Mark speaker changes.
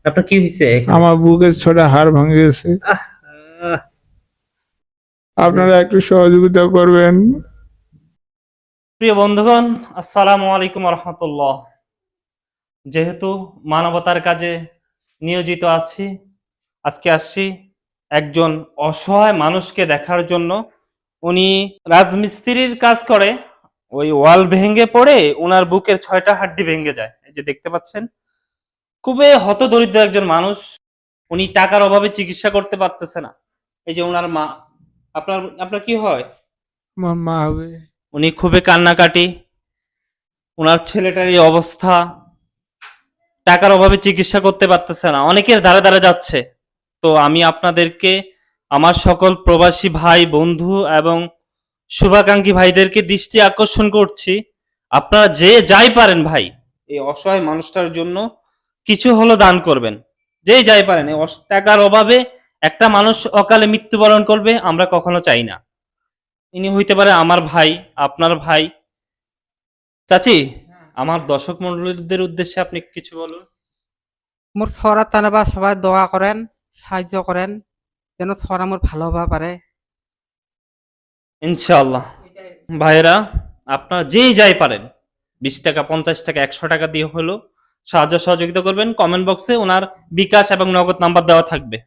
Speaker 1: আপনার কি হয়েছে?
Speaker 2: আমার বুকের ছোটা হাড় ভেঙে গেছে।
Speaker 1: আহ, আহ,
Speaker 2: আপনারা একটু সহযোগিতা করবেন।
Speaker 1: প্রিয় বন্ধুগণ, আসসালামু আলাইকুম রহমতুল্লাহ। যেহেতু মানবতার কাজে নিয়োজিত আছি, আজকে আসছি একজন অসহায় মানুষকে দেখার জন্য। উনি রাজমিস্ত্রির কাজ করে, ওই ওয়াল ভেঙে পড়ে ওনার বুকের 6টা হাড্ডি ভেঙে যায়। এই যে দেখতে পাচ্ছেন, খুবই হতদরিদ্র একজন মানুষ। উনি টাকার অভাবে চিকিৎসা করতে পারতেছে না। এই যে ওনার মা, আপনার আপনার কি হয়?
Speaker 2: আমার মা হবে।
Speaker 1: উনি খুবই কান্নাকাটি, ওনার ছেলেটার এই অবস্থা, টাকার অভাবে চিকিৎসা করতে পারতেছে না, অনেকের ধারে ধারে যাচ্ছে। তো আমি আপনাদেরকে, আমার সকল প্রবাসী ভাই বন্ধু এবং শুভাকাঙ্ক্ষী ভাইদেরকে দৃষ্টি আকর্ষণ করছি, আপনারা যে যাই পারেন ভাই, এই অসহায় মানুষটার জন্য কিছু হলো দান করবেন। যে যাই পারেন, এই টাকার অভাবে একটা মানুষ অকালে মৃত্যুবরণ করবে আমরা কখনো চাই না। ইনি হইতে পারে আমার ভাই, আপনার ভাই। চাচি, আমার দর্শক মন্ডলীদের উদ্দেশ্যে আপনি কিছু বলুন।
Speaker 3: মোর ছড়া তানাবা সবাই দোয়া করেন, সাহায্য করেন, যেন ছড়া মোর ভালো হবা পারে।
Speaker 1: ইনশাআল্লাহ ভাইরা, আপনারা যেই যাই পারেন, 20 টাকা, 50 টাকা, 100 টাকা দিয়ে হলো সাহায্য সহযোগিতা করবেন। কমেন্ট বক্সে ওনার বিকাশ এবং নগদ নাম্বার দেওয়া থাকবে।